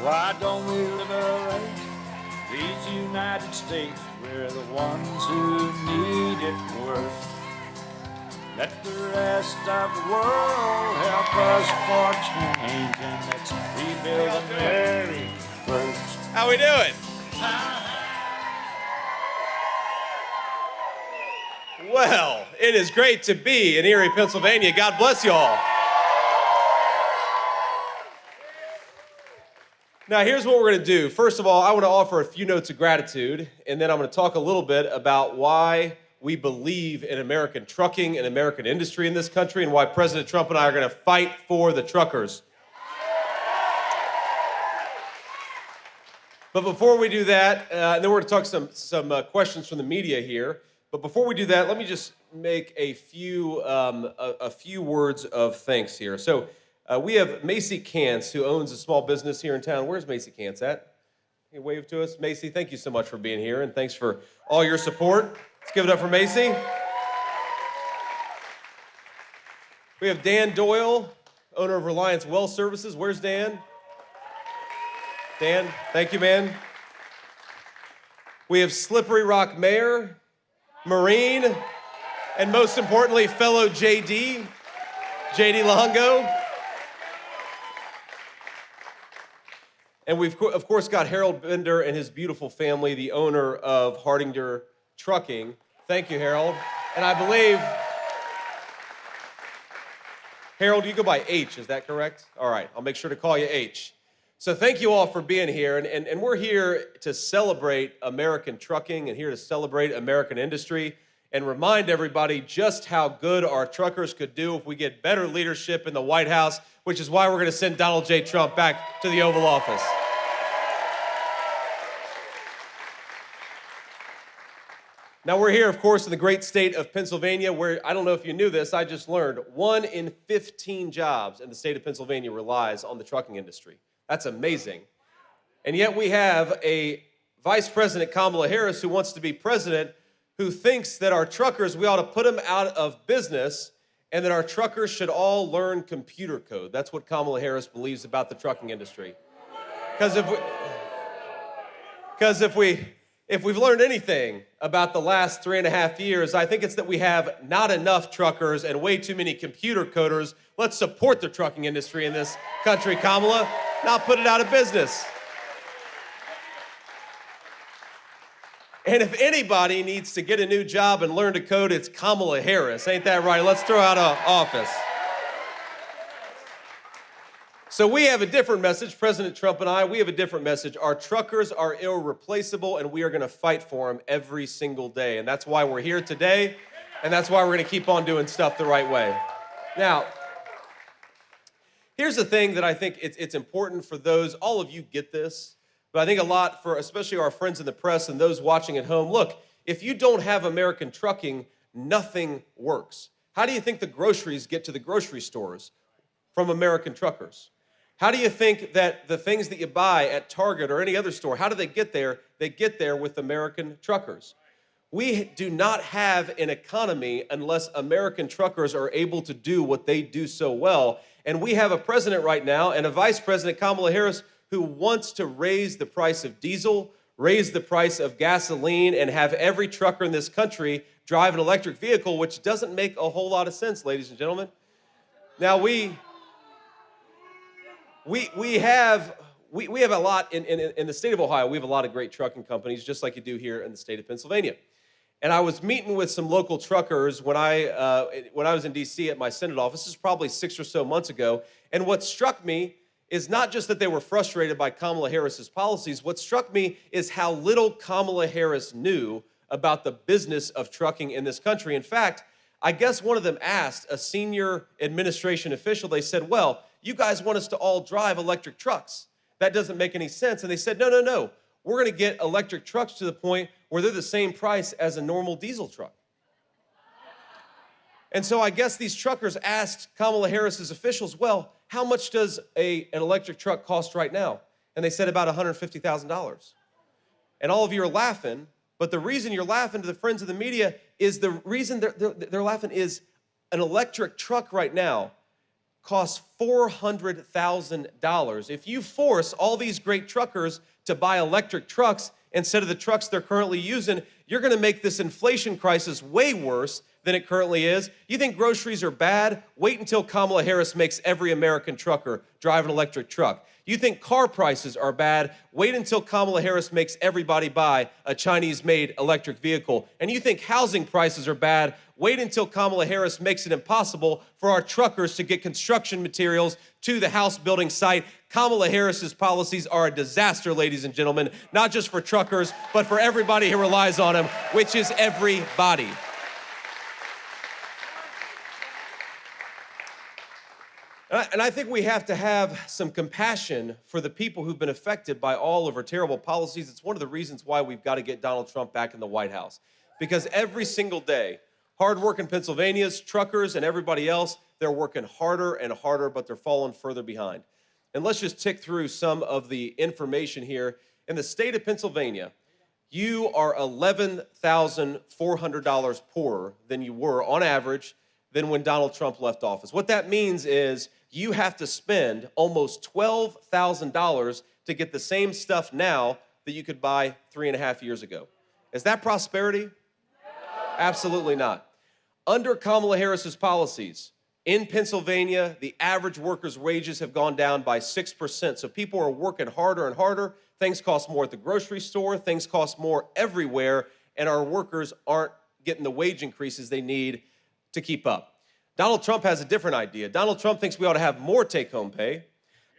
Why don't we liberate these United States? We're the ones who need it worst. Let the rest of the world help us for change, and let's rebuild the very first. How we doing? Well, it is great to be in Erie, Pennsylvania. God bless you all. Now, here's what we're going to do. First of all, I want to offer a few notes of gratitude, and then I'm going to talk a little bit about why we believe in American trucking and American industry in this country, and why President Trump and I are going to fight for the truckers. But before we do that, and then we're going to talk some questions from the media here. But before we do that, let me just make a few words of thanks here. So we have Macy Kantz, who owns a small business here in town. Where's Macy Kantz at? Can you wave to us? Macy, thank you so much for being here, and thanks for all your support. Let's give it up for Macy. We have Dan Doyle, owner of Reliance Well Services. Where's Dan? Dan, thank you, man. We have Slippery Rock Mayor, Marine, and most importantly, fellow JD Longo. And we've, of course, got Harold Bender and his beautiful family, the owner of Hardinger Trucking. Thank you, Harold. And I believe, Harold, you go by H, is that correct? All right, I'll make sure to call you H. So thank you all for being here, and we're here to celebrate American trucking and here to celebrate American industry and remind everybody just how good our truckers could do if we get better leadership in the White House, which is why we're going to send Donald J. Trump back to the Oval Office. Now, we're here, of course, in the great state of Pennsylvania, where, I don't know if you knew this, I just learned, 1 in 15 jobs in the state of Pennsylvania relies on the trucking industry. That's amazing. And yet we have a Vice President, Kamala Harris, who wants to be president, who thinks that our truckers, we ought to put them out of business, and that our truckers should all learn computer code. That's what Kamala Harris believes about the trucking industry. Because if we've learned anything about the last 3.5 years, I think it's that we have not enough truckers and way too many computer coders. Let's support the trucking industry in this country, Kamala, not put it out of business. And if anybody needs to get a new job and learn to code, it's Kamala Harris. Ain't that right? Let's throw out of office. So we have a different message, President Trump and I, we have a different message. Our truckers are irreplaceable, and we are going to fight for them every single day. And that's why we're here today, and that's why we're going to keep on doing stuff the right way. Now, here's the thing that I think it's important for those, all of you get this, but I think a lot for especially our friends in the press and those watching at home. Look, if you don't have American trucking, nothing works. How do you think the groceries get to the grocery stores? From American truckers. How do you think that the things that you buy at Target or any other store, how do they get there? They get there with American truckers. We do not have an economy unless American truckers are able to do what they do so well. And we have a president right now and a vice president, Kamala Harris, who wants to raise the price of diesel, raise the price of gasoline, and have every trucker in this country drive an electric vehicle, which doesn't make a whole lot of sense, ladies and gentlemen. Now, we have a lot in the state of Ohio. We have a lot of great trucking companies, just like you do here in the state of Pennsylvania. And I was meeting with some local truckers when I was in D.C. at my Senate office. This is probably 6 or so months ago. And what struck me is not just that they were frustrated by Kamala Harris's policies. What struck me is how little Kamala Harris knew about the business of trucking in this country. In fact, I guess one of them asked a senior administration official, they said, well, you guys want us to all drive electric trucks. That doesn't make any sense. And they said, no. We're going to get electric trucks to the point where they're the same price as a normal diesel truck. And so I guess these truckers asked Kamala Harris's officials, well, how much does an electric truck cost right now? And they said about $150,000. And all of you are laughing, but the reason you're laughing to the friends of the media is the reason they're laughing is an electric truck right now costs $400,000. If you force all these great truckers to buy electric trucks instead of the trucks they're currently using, you're going to make this inflation crisis way worse than it currently is. You think groceries are bad? Wait until Kamala Harris makes every American trucker drive an electric truck. You think car prices are bad? Wait until Kamala Harris makes everybody buy a Chinese-made electric vehicle. And you think housing prices are bad? Wait until Kamala Harris makes it impossible for our truckers to get construction materials to the house building site. Kamala Harris's policies are a disaster, ladies and gentlemen, not just for truckers, but for everybody who relies on them, which is everybody. And I think we have to have some compassion for the people who've been affected by all of her terrible policies. It's one of the reasons why we've got to get Donald Trump back in the White House. Because every single day, hardworking Pennsylvanians, truckers, and everybody else, they're working harder and harder, but they're falling further behind. And let's just tick through some of the information here. In the state of Pennsylvania, you are $11,400 poorer than you were on average than when Donald Trump left office. What that means is you have to spend almost $12,000 to get the same stuff now that you could buy 3.5 years ago. Is that prosperity? No. Absolutely not. Under Kamala Harris's policies, in Pennsylvania, the average worker's wages have gone down by 6%. So people are working harder and harder. Things cost more at the grocery store. Things cost more everywhere. And our workers aren't getting the wage increases they need to keep up. Donald Trump has a different idea. Donald Trump thinks we ought to have more take-home pay.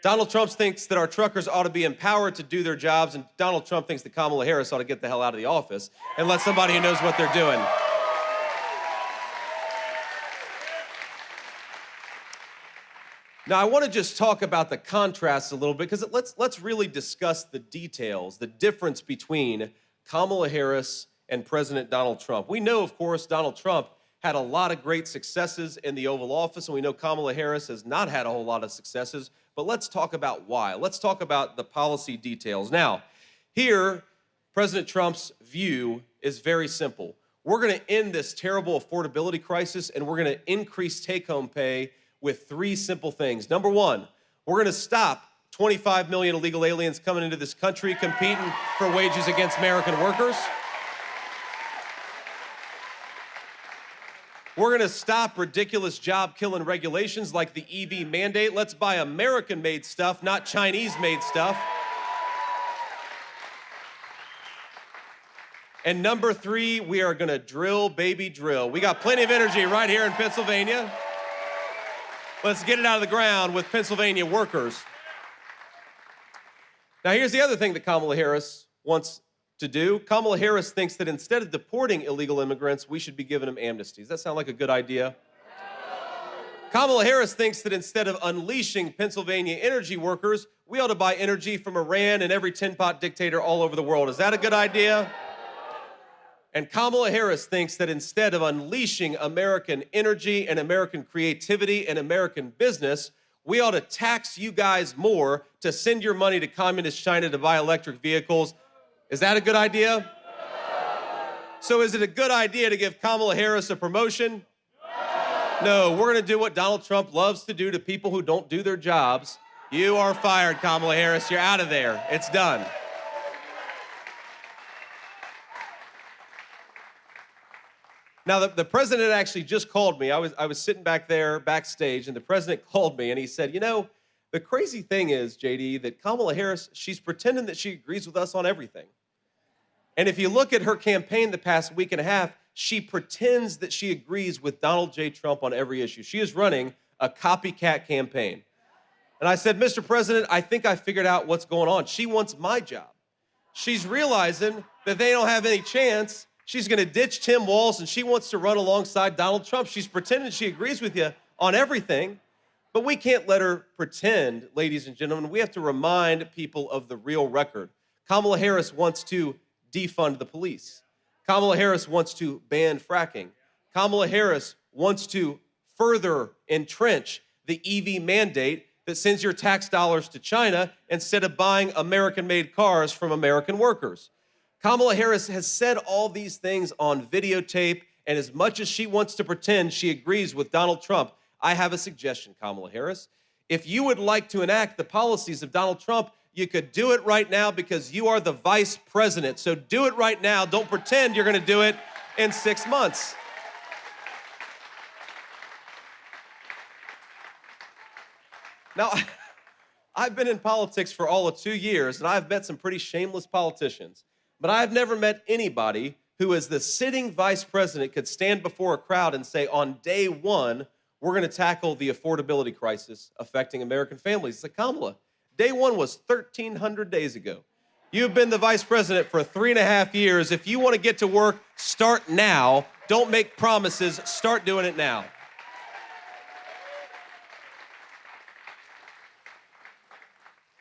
Donald Trump thinks that our truckers ought to be empowered to do their jobs, and Donald Trump thinks that Kamala Harris ought to get the hell out of the office and let somebody who knows what they're doing. Now, I want to just talk about the contrast a little bit, because let's really discuss the details, the difference between Kamala Harris and President Donald Trump. We know, of course, Donald Trump had a lot of great successes in the Oval Office, and we know Kamala Harris has not had a whole lot of successes, but let's talk about why. Let's talk about the policy details. Now, here, President Trump's view is very simple. We're going to end this terrible affordability crisis, and we're going to increase take-home pay with 3 simple things. Number 1, we're going to stop 25 million illegal aliens coming into this country competing for wages against American workers. We're going to stop ridiculous job-killing regulations like the EV mandate. Let's buy American-made stuff, not Chinese-made stuff. And number 3, we are going to drill, baby, drill. We got plenty of energy right here in Pennsylvania. Let's get it out of the ground with Pennsylvania workers. Now, here's the other thing that Kamala Harris wants to do. Kamala Harris thinks that instead of deporting illegal immigrants, we should be giving them amnesties. Does that sound like a good idea? Kamala Harris thinks that instead of unleashing Pennsylvania energy workers, we ought to buy energy from Iran and every tin-pot dictator all over the world. Is that a good idea? And Kamala Harris thinks that instead of unleashing American energy and American creativity and American business, we ought to tax you guys more to send your money to communist China to buy electric vehicles. Is that a good idea? So is it a good idea to give Kamala Harris a promotion? No, we're going to do what Donald Trump loves to do to people who don't do their jobs. You are fired, Kamala Harris. You're out of there. It's done. Now, the president actually just called me. I was sitting back there backstage, and the president called me, and he said, you know, the crazy thing is, JD, that Kamala Harris, she's pretending that she agrees with us on everything. And if you look at her campaign the past week and a half, she pretends that she agrees with Donald J. Trump on every issue. She is running a copycat campaign. And I said, Mr. President, I think I figured out what's going on. She wants my job. She's realizing that they don't have any chance. She's going to ditch Tim Walz, and she wants to run alongside Donald Trump. She's pretending she agrees with you on everything. But we can't let her pretend, ladies and gentlemen. We have to remind people of the real record. Kamala Harris wants to defund the police. Kamala Harris wants to ban fracking. Kamala Harris wants to further entrench the EV mandate that sends your tax dollars to China instead of buying American-made cars from American workers. Kamala Harris has said all these things on videotape, and as much as she wants to pretend she agrees with Donald Trump, I have a suggestion, Kamala Harris. If you would like to enact the policies of Donald Trump, you could do it right now because you are the vice president. So do it right now. Don't pretend you're going to do it in 6 months. Now, I've been in politics for all of 2 years, and I've met some pretty shameless politicians. But I've never met anybody who, as the sitting vice president, could stand before a crowd and say, on day one, we're going to tackle the affordability crisis affecting American families. It's like, Kamala, day one was 1,300 days ago. You've been the vice president for 3.5 years. If you want to get to work, start now. Don't make promises. Start doing it now.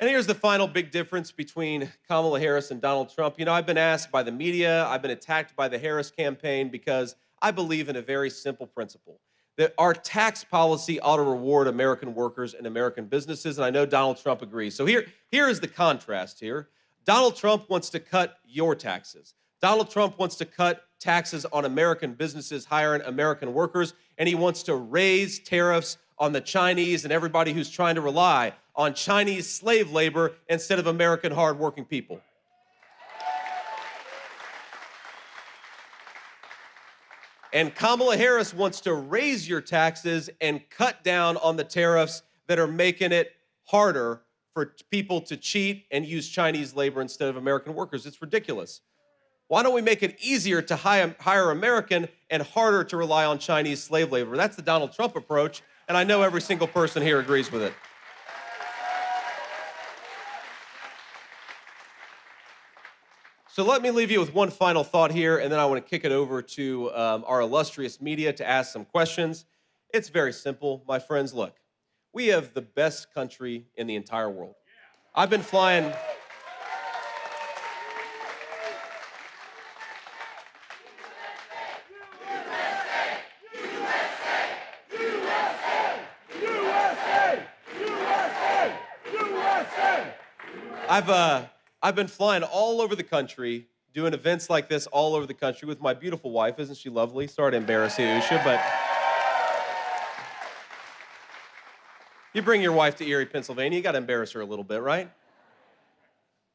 And here's the final big difference between Kamala Harris and Donald Trump. You know, I've been asked by the media, I've been attacked by the Harris campaign because I believe in a very simple principle, that our tax policy ought to reward American workers and American businesses, and I know Donald Trump agrees. So here is the contrast here. Donald Trump wants to cut your taxes. Donald Trump wants to cut taxes on American businesses hiring American workers, and he wants to raise tariffs on the Chinese and everybody who's trying to rely on Chinese slave labor instead of American hardworking people. And Kamala Harris wants to raise your taxes and cut down on the tariffs that are making it harder for people to cheat and use Chinese labor instead of American workers. It's ridiculous. Why don't we make it easier to hire American and harder to rely on Chinese slave labor? That's the Donald Trump approach, and I know every single person here agrees with it. So let me leave you with one final thought here, and then I want to kick it over to our illustrious media to ask some questions. It's very simple, my friends. Look, we have the best country in the entire world. I've been flying... I've been flying all over the country, doing events like this all over the country with my beautiful wife. Isn't she lovely? Sorry to embarrass you, Usha, but you bring your wife to Erie, Pennsylvania, you got to embarrass her a little bit, right?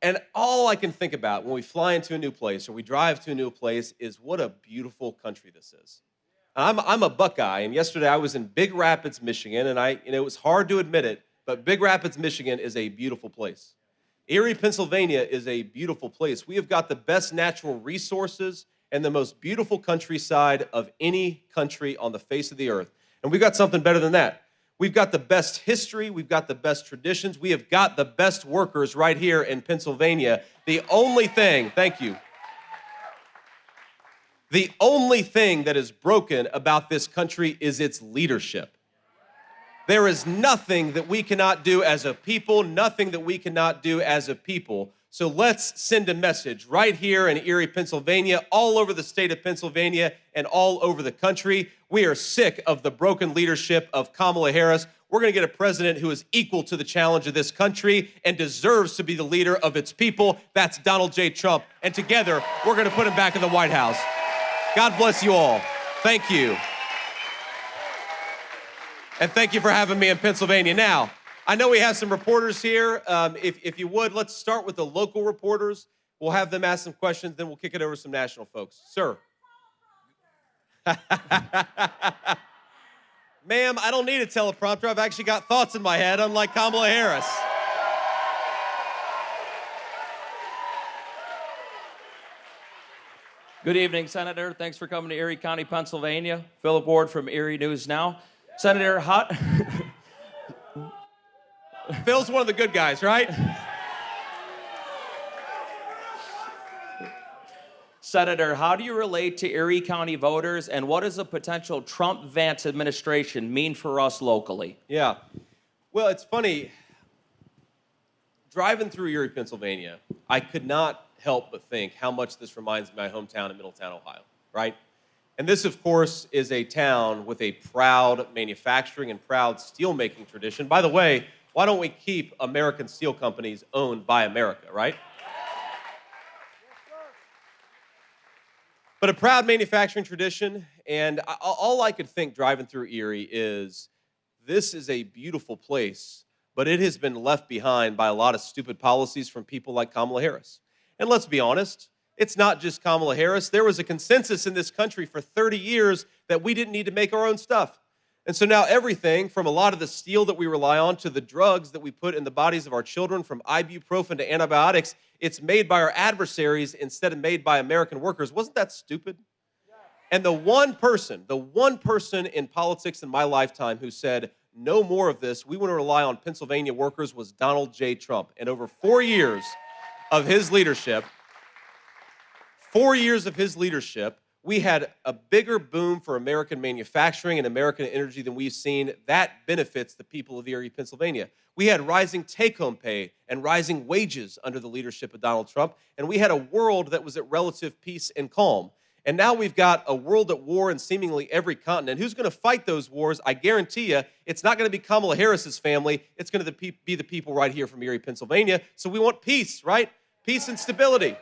And all I can think about when we fly into a new place or we drive to a new place is what a beautiful country this is. I'm a Buckeye, and yesterday I was in Big Rapids, Michigan, and it was hard to admit it, but Big Rapids, Michigan is a beautiful place. Erie, Pennsylvania is a beautiful place. We have got the best natural resources and the most beautiful countryside of any country on the face of the earth. And we've got something better than that. We've got the best history. We've got the best traditions. We have got the best workers right here in Pennsylvania. The only thing, thank you, the only thing that is broken about this country is its leadership. There is nothing that we cannot do as a people, nothing that we cannot do as a people. So let's send a message right here in Erie, Pennsylvania, all over the state of Pennsylvania, and all over the country. We are sick of the broken leadership of Kamala Harris. We're going to get a president who is equal to the challenge of this country and deserves to be the leader of its people. That's Donald J. Trump. And together, we're going to put him back in the White House. God bless you all. Thank you. And thank you for having me in Pennsylvania. Now, I know we have some reporters here. If you would, let's start with the local reporters. We'll have them ask some questions, then we'll kick it over to some national folks. Sir. Ma'am, I don't need a teleprompter. I've actually got thoughts in my head, unlike Kamala Harris. Good evening, Senator. Thanks for coming to Erie County, Pennsylvania. Philip Ward from Erie News Now. Senator, Phil's one of the good guys, right? Senator, how do you relate to Erie County voters, and what does a potential Trump-Vance administration mean for us locally? Yeah. Well, it's funny. Driving through Erie, Pennsylvania, I could not help but think how much this reminds me of my hometown in Middletown, Ohio, right? And this, of course, is a town with a proud manufacturing and proud steelmaking tradition. By the way, why don't we keep American steel companies owned by America, right? But a proud manufacturing tradition, and all I could think driving through Erie is this is a beautiful place, but it has been left behind by a lot of stupid policies from people like Kamala Harris. And let's be honest, it's not just Kamala Harris. There was a consensus in this country for 30 years that we didn't need to make our own stuff. And so now everything from a lot of the steel that we rely on to the drugs that we put in the bodies of our children, from ibuprofen to antibiotics, it's made by our adversaries instead of made by American workers. Wasn't that stupid? And the one person in politics in my lifetime who said, no more of this, we want to rely on Pennsylvania workers, was Donald J. Trump. And over 4 years of his leadership, we had a bigger boom for American manufacturing and American energy than we've seen. That benefits the people of Erie, Pennsylvania. We had rising take-home pay and rising wages under the leadership of Donald Trump, and we had a world that was at relative peace and calm. And now we've got a world at war in seemingly every continent. Who's going to fight those wars? I guarantee you, it's not going to be Kamala Harris's family. It's going to be the people right here from Erie, Pennsylvania. So we want peace, right? Peace and stability.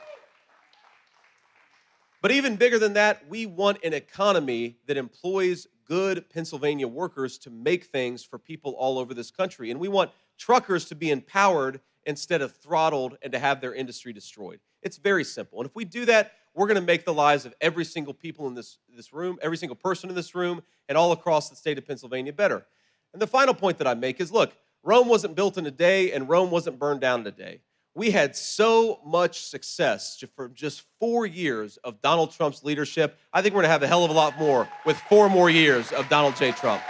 But even bigger than that, we want an economy that employs good Pennsylvania workers to make things for people all over this country. And we want truckers to be empowered instead of throttled and to have their industry destroyed. It's very simple. And if we do that, we're going to make the lives of every single people in this room, every single person in this room, and all across the state of Pennsylvania better. And the final point that I make is, look, Rome wasn't built in a day, and Rome wasn't burned down in a day. We had so much success for just 4 years of Donald Trump's leadership. I think we're going to have a hell of a lot more with 4 more years of Donald J. Trump.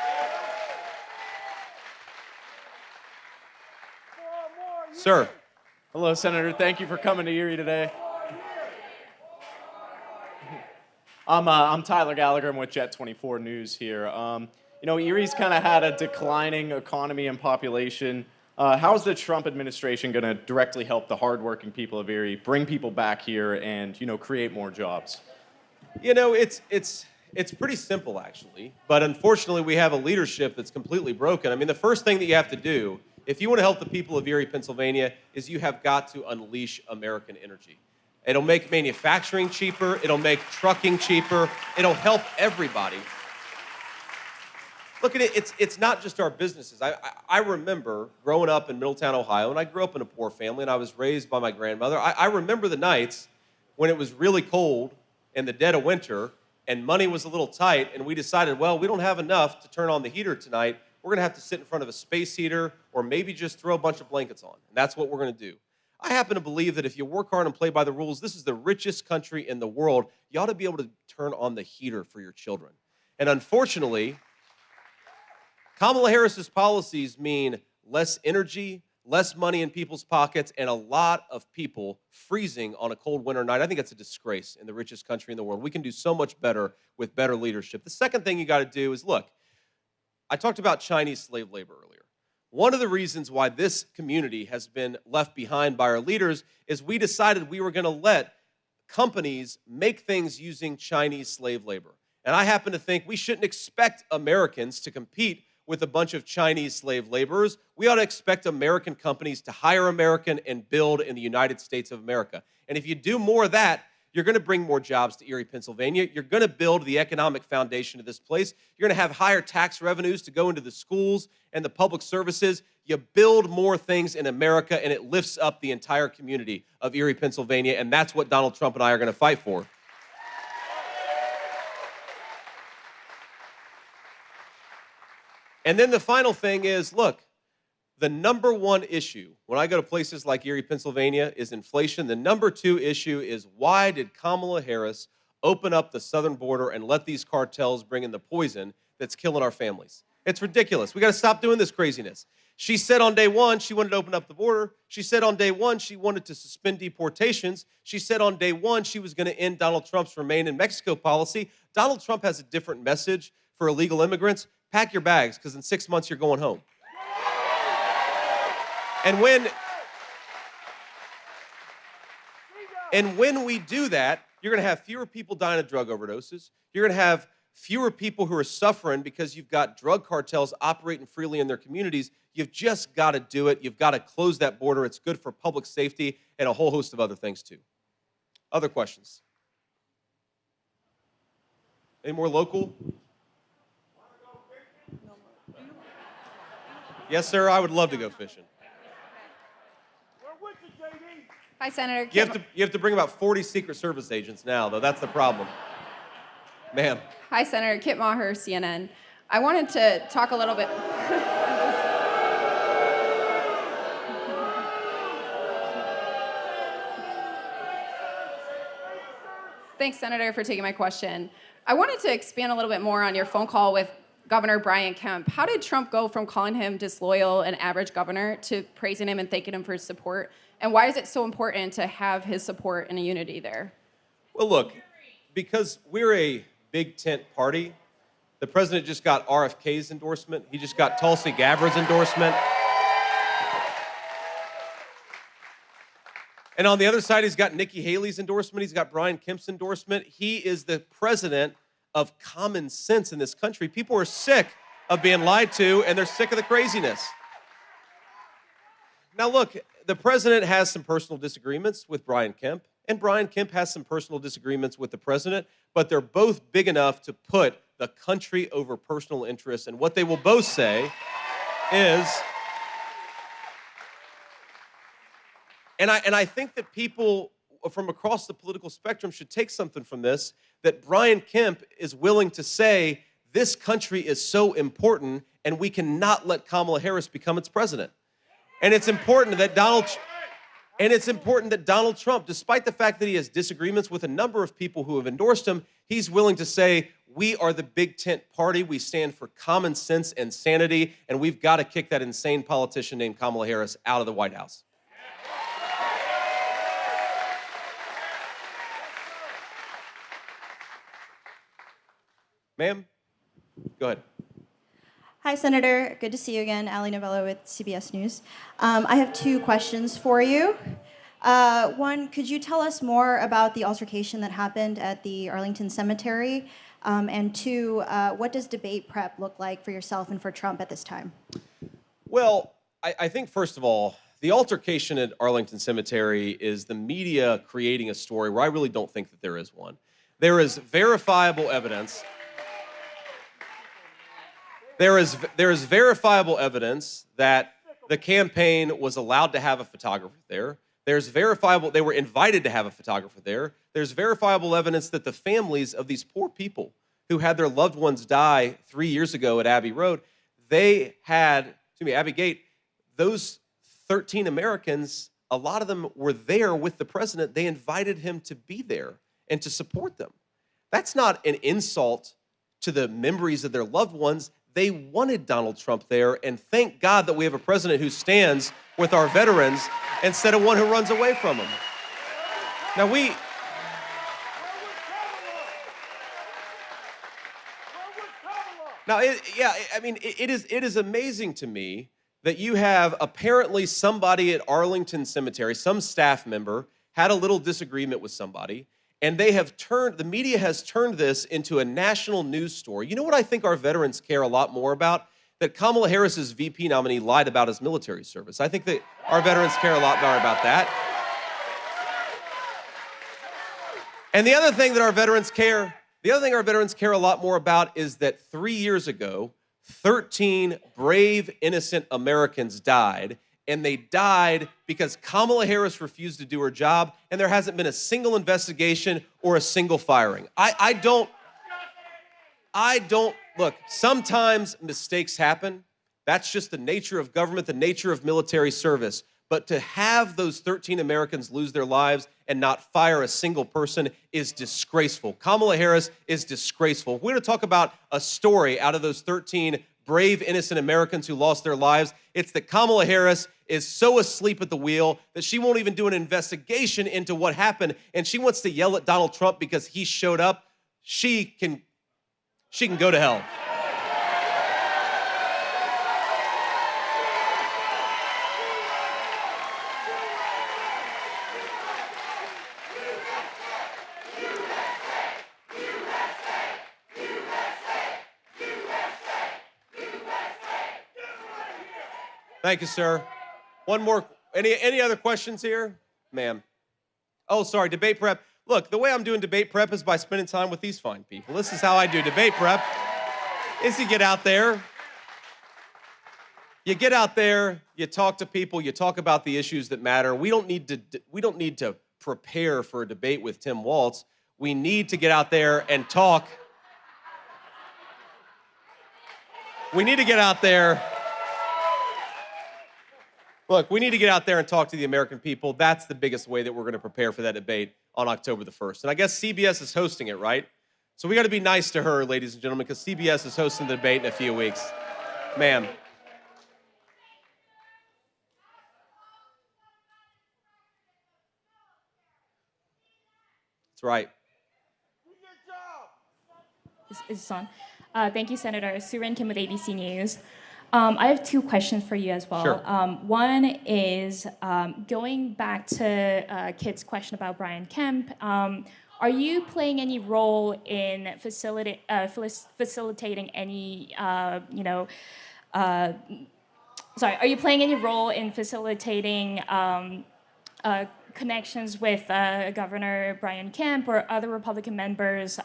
Sir. Hello, Senator. Thank you for coming to Erie today. I'm Tyler Gallagher. I'm with Jet 24 News here. Erie's kind of had a declining economy and population. How's the Trump administration going to directly help the hardworking people of Erie bring people back here and, create more jobs? It's pretty simple, actually. But unfortunately, we have a leadership that's completely broken. I mean, the first thing that you have to do, if you want to help the people of Erie, Pennsylvania, is you have got to unleash American energy. It'll make manufacturing cheaper. It'll make trucking cheaper. It'll help everybody. Look at it, it's not just our businesses. I remember growing up in Middletown, Ohio, and I grew up in a poor family, and I was raised by my grandmother. I remember the nights when it was really cold in the dead of winter, and money was a little tight, and we decided, well, we don't have enough to turn on the heater tonight. We're going to have to sit in front of a space heater or maybe just throw a bunch of blankets on, and that's what we're going to do. I happen to believe that if you work hard and play by the rules, this is the richest country in the world. You ought to be able to turn on the heater for your children. And unfortunately, Kamala Harris's policies mean less energy, less money in people's pockets, and a lot of people freezing on a cold winter night. I think it's a disgrace in the richest country in the world. We can do so much better with better leadership. The second thing you got to do is, look, I talked about Chinese slave labor earlier. One of the reasons why this community has been left behind by our leaders is we decided we were going to let companies make things using Chinese slave labor. And I happen to think we shouldn't expect Americans to compete with a bunch of Chinese slave laborers. We ought to expect American companies to hire American and build in the United States of America. And if you do more of that, you're going to bring more jobs to Erie, Pennsylvania. You're going to build the economic foundation of this place. You're going to have higher tax revenues to go into the schools and the public services. You build more things in America, and it lifts up the entire community of Erie, Pennsylvania, and that's what Donald Trump and I are going to fight for. And then the final thing is, look, the number one issue when I go to places like Erie, Pennsylvania, is inflation. The number two issue is, why did Kamala Harris open up the southern border and let these cartels bring in the poison that's killing our families? It's ridiculous. We got to stop doing this craziness. She said on day one she wanted to open up the border. She said on day one she wanted to suspend deportations. She said on day one she was going to end Donald Trump's Remain in Mexico policy. Donald Trump has a different message for illegal immigrants. Pack your bags, because in 6 months you're going home. And when we do that, you're going to have fewer people dying of drug overdoses. You're going to have fewer people who are suffering because you've got drug cartels operating freely in their communities. You've just got to do it. You've got to close that border. It's good for public safety and a whole host of other things, too. Other questions? Any more local? Yes, sir, I would love to go fishing. Hi, Senator. You have to bring about 40 Secret Service agents now, though. That's the problem. Ma'am. Hi, Senator. Kit Maher, CNN. I wanted to talk a little bit. Thanks, Senator, for taking my question. I wanted to expand a little bit more on your phone call with Governor Brian Kemp. How did Trump go from calling him disloyal and average governor to praising him and thanking him for his support? And why is it so important to have his support and a unity there? Well, look, because we're a big tent party, the president just got RFK's endorsement. He just got Tulsi Gabbard's endorsement. And on the other side, he's got Nikki Haley's endorsement. He's got Brian Kemp's endorsement. He is the president of common sense in this country. People are sick of being lied to, and they're sick of the craziness. Now, look, the president has some personal disagreements with Brian Kemp, and Brian Kemp has some personal disagreements with the president, but they're both big enough to put the country over personal interests. And what they will both say is, and I think that people from across the political spectrum should take something from this, that Brian Kemp is willing to say, this country is so important, and we cannot let Kamala Harris become its president. And it's important that Donald Trump, despite the fact that he has disagreements with a number of people who have endorsed him, he's willing to say, we are the big tent party, we stand for common sense and sanity, and we've got to kick that insane politician named Kamala Harris out of the White House. Ma'am, go ahead. Hi, Senator. Good to see you again. Ali Novello with CBS News. I have two questions for you. One, could you tell us more about the altercation that happened at the Arlington Cemetery? And two, what does debate prep look like for yourself and for Trump at this time? Well, I think, first of all, the altercation at Arlington Cemetery is the media creating a story where I really don't think that there is one. There is verifiable evidence. There is verifiable evidence that the campaign was allowed to have a photographer there. There's verifiable, they were invited to have a photographer there. There's verifiable evidence that the families of these poor people who had their loved ones die 3 years ago at Abbey Road, Abbey Gate, those 13 Americans, a lot of them were there with the president. They invited him to be there and to support them. That's not an insult to the memories of their loved ones. They wanted Donald Trump there, and thank God that we have a president who stands with our veterans instead of one who runs away from them. Now it is amazing to me that you have apparently somebody at Arlington Cemetery, some staff member, had a little disagreement with somebody, and the media has turned this into a national news story. You know what I think our veterans care a lot more about? That Kamala Harris's VP nominee lied about his military service. I think that our veterans care a lot more about that. And the other thing our veterans care a lot more about is that 3 years ago, 13 brave, innocent Americans died, and they died because Kamala Harris refused to do her job, and there hasn't been a single investigation or a single firing. Look, sometimes mistakes happen. That's just the nature of government, the nature of military service. But to have those 13 Americans lose their lives and not fire a single person is disgraceful. Kamala Harris is disgraceful. If we're going to talk about a story out of those 13 brave, innocent Americans who lost their lives, it's that Kamala Harris is so asleep at the wheel that she won't even do an investigation into what happened, and she wants to yell at Donald Trump because he showed up. She can go to hell. Thank you, sir. One more. Any other questions here? Ma'am. Oh, sorry, debate prep. Look, the way I'm doing debate prep is by spending time with these fine people. This is how I do debate prep, is to get out there You get out there, you talk to people, you talk about the issues that matter. We don't need to prepare for a debate with Tim Walz. We need to get out there and talk. We need to get out there. Look, we need to get out there and talk to the American people. That's the biggest way that we're going to prepare for that debate on October the 1st. And I guess CBS is hosting it, right? So we got to be nice to her, ladies and gentlemen, because CBS is hosting the debate in a few weeks. Ma'am. That's right. Is this on? Thank you, Senator. Surin Kim with ABC News. I have two questions for you as well. Sure. One is going back to Kit's question about Brian Kemp. Are you playing any role in facilitating any, are you playing any role in facilitating connections with Governor Brian Kemp or other Republican members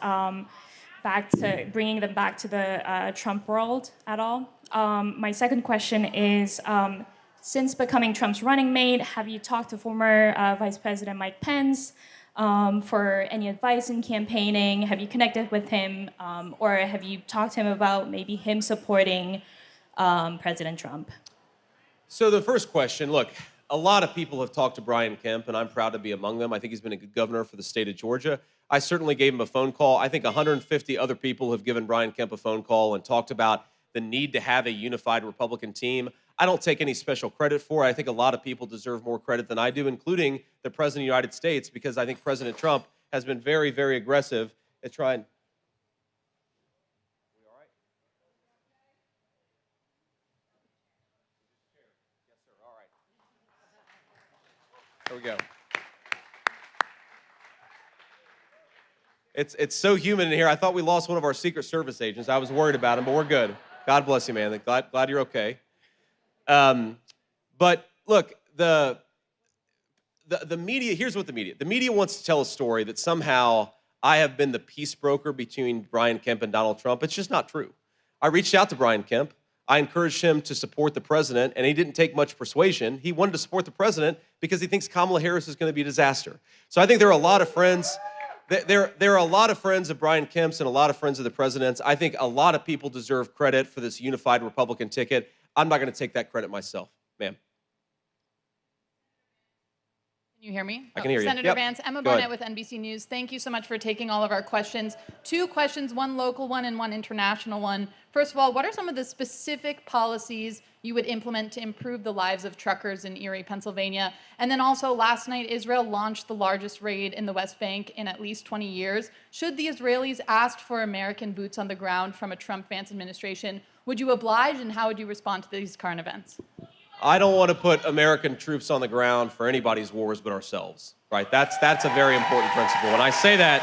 bringing them back to the Trump world at all? My second question is, since becoming Trump's running mate, have you talked to former Vice President Mike Pence for any advice in campaigning? Have you connected with him, or have you talked to him about maybe him supporting President Trump? So the first question, look, a lot of people have talked to Brian Kemp, and I'm proud to be among them. I think he's been a good governor for the state of Georgia. I certainly gave him a phone call. I think 150 other people have given Brian Kemp a phone call and talked about the need to have a unified Republican team. I don't take any special credit for it. I think a lot of people deserve more credit than I do, including the President of the United States, because I think President Trump has been very, very aggressive at trying. We all right? Yes, sir. All right. There we go. It's so humid in here. I thought we lost one of our Secret Service agents. I was worried about him, but we're good. God bless you, man. Glad you're okay. But look, the media, here's what the media wants to tell a story that somehow I have been the peace broker between Brian Kemp and Donald Trump. It's just not true. I reached out to Brian Kemp. I encouraged him to support the president, and he didn't take much persuasion. He wanted to support the president because he thinks Kamala Harris is going to be a disaster. So I think there are a lot of friends. There are a lot of friends of Brian Kemp's and a lot of friends of the president's. I think a lot of people deserve credit for this unified Republican ticket. I'm not going to take that credit myself, ma'am. Can you hear me? I can hear you. Senator Yep. Vance, Emma Go ahead. Bonnet with NBC News. Thank you so much for taking all of our questions. Two questions, one local one and one international one. First of all, what are some of the specific policies you would implement to improve the lives of truckers in Erie, Pennsylvania? And then also, last night, Israel launched the largest raid in the West Bank in at least 20 years. Should the Israelis ask for American boots on the ground from a Trump-Vance administration, would you oblige, and how would you respond to these current events? I don't want to put American troops on the ground for anybody's wars but ourselves, right? That's a very important principle. And I say that,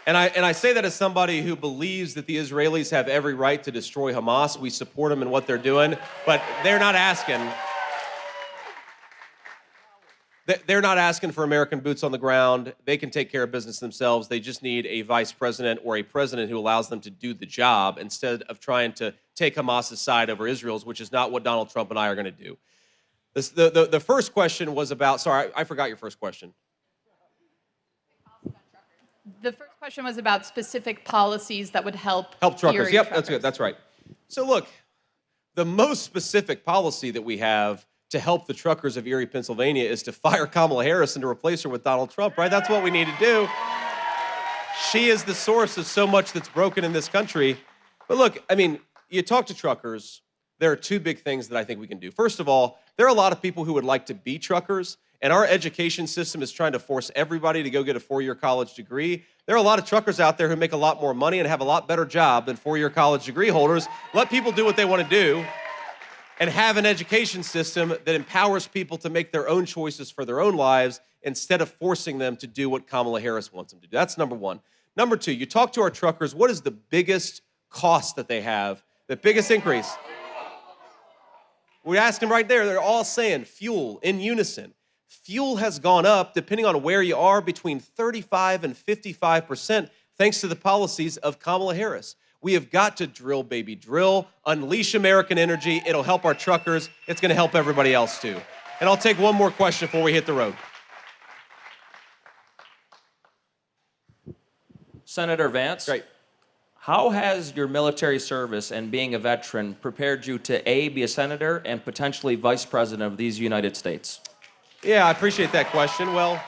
and I say that as somebody who believes that the Israelis have every right to destroy Hamas. We support them in what they're doing, but they're not asking. They're not asking for American boots on the ground. They can take care of business themselves. They just need a vice president or a president who allows them to do the job instead of trying to take Hamas's side over Israel's, which is not what Donald Trump and I are going to do. The first question was about, sorry, I forgot your first question. The first question was about specific policies that would help truckers. Erie Yep, truckers. that's good. That's right. So look, the most specific policy that we have to help the truckers of Erie, Pennsylvania is to fire Kamala Harris and to replace her with Donald Trump, right? That's what we need to do. She is the source of so much that's broken in this country. But look, I mean, you talk to truckers, there are two big things that I think we can do. First of all, there are a lot of people who would like to be truckers, and our education system is trying to force everybody to go get a four-year college degree. There are a lot of truckers out there who make a lot more money and have a lot better job than four-year college degree holders. Let people do what they want to do and have an education system that empowers people to make their own choices for their own lives instead of forcing them to do what Kamala Harris wants them to do. That's number one. Number two, you talk to our truckers, what is the biggest cost that they have, the biggest increase? We asked them right there, they're all saying fuel in unison. Fuel has gone up, depending on where you are, between 35 and 55%, thanks to the policies of Kamala Harris. We have got to drill, baby, drill, unleash American energy. It'll help our truckers. It's going to help everybody else too. And I'll take one more question before we hit the road. Senator Vance. Great. How has your military service and being a veteran prepared you to A, be a senator and potentially vice president of these United States? Yeah, I appreciate that question. Well,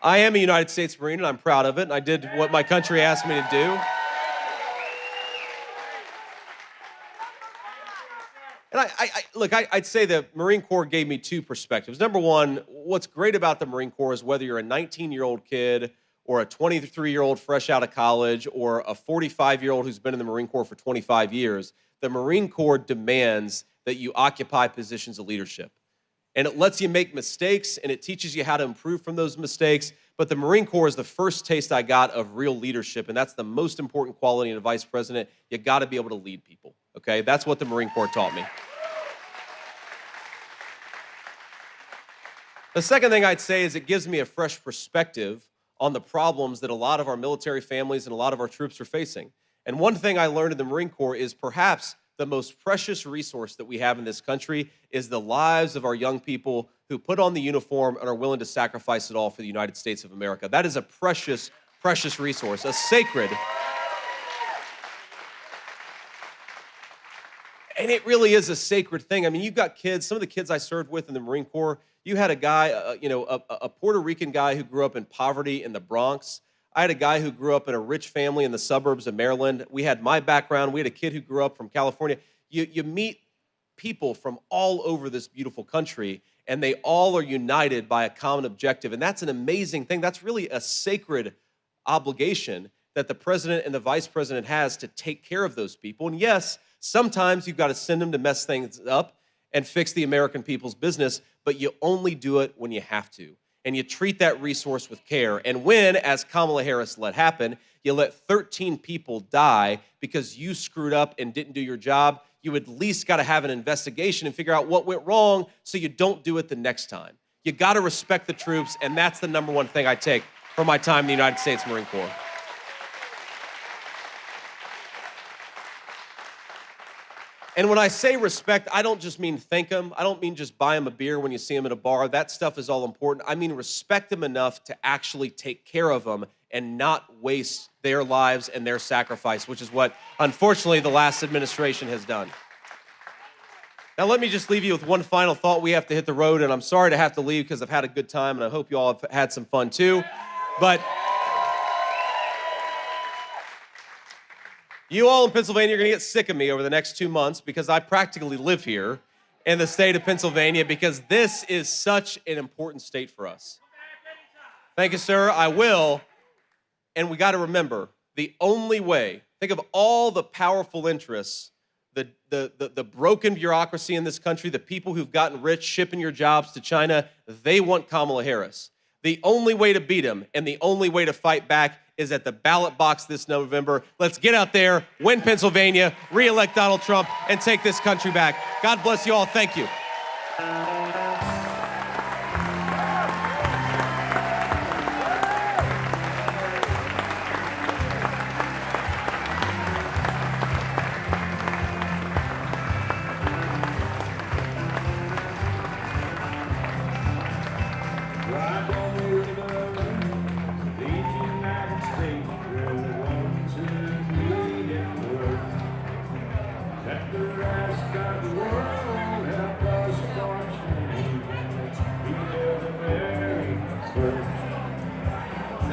I am a United States Marine, and I'm proud of it, and I did what my country asked me to do. And I'd say the Marine Corps gave me two perspectives. Number one, what's great about the Marine Corps is whether you're a 19-year-old kid or a 23-year-old fresh out of college or a 45-year-old who's been in the Marine Corps for 25 years, the Marine Corps demands that you occupy positions of leadership. And it lets you make mistakes, and it teaches you how to improve from those mistakes. But the Marine Corps is the first taste I got of real leadership, and that's the most important quality in a vice president. You got to be able to lead people, okay? That's what the Marine Corps taught me. The second thing I'd say is it gives me a fresh perspective on the problems that a lot of our military families and a lot of our troops are facing. And one thing I learned in the Marine Corps is perhaps the most precious resource that we have in this country is the lives of our young people who put on the uniform and are willing to sacrifice it all for the United States of America. That is a precious, precious resource, a sacred. And it really is a sacred thing. I mean, you've got kids, some of the kids I served with in the Marine Corps, you had a guy, a Puerto Rican guy who grew up in poverty in the Bronx. I had a guy who grew up in a rich family in the suburbs of Maryland. We had my background. We had a kid who grew up from California. You meet people from all over this beautiful country, and they all are united by a common objective. And that's an amazing thing. That's really a sacred obligation that the president and the vice president has to take care of those people. And yes, sometimes you've got to send them to mess things up and fix the American people's business, but you only do it when you have to. And you treat that resource with care. And when, as Kamala Harris let happen, you let 13 people die because you screwed up and didn't do your job, you at least got to have an investigation and figure out what went wrong so you don't do it the next time. You got to respect the troops, and that's the number one thing I take from my time in the United States Marine Corps. And when I say respect, I don't just mean thank them. I don't mean just buy them a beer when you see them at a bar. That stuff is all important. I mean respect them enough to actually take care of them and not waste their lives and their sacrifice, which is what, unfortunately, the last administration has done. Now, let me just leave you with one final thought. We have to hit the road, and I'm sorry to have to leave because I've had a good time, and I hope you all have had some fun too. But you all in Pennsylvania are going to get sick of me over the next 2 months because I practically live here in the state of Pennsylvania because this is such an important state for us. Thank you, sir. I will. And we got to remember, the only way, think of all the powerful interests, the broken bureaucracy in this country, the people who've gotten rich shipping your jobs to China, they want Kamala Harris. The only way to beat them and the only way to fight back is at the ballot box this November. Let's get out there, win Pennsylvania, re-elect Donald Trump, and take this country back. God bless you all. Thank you. First.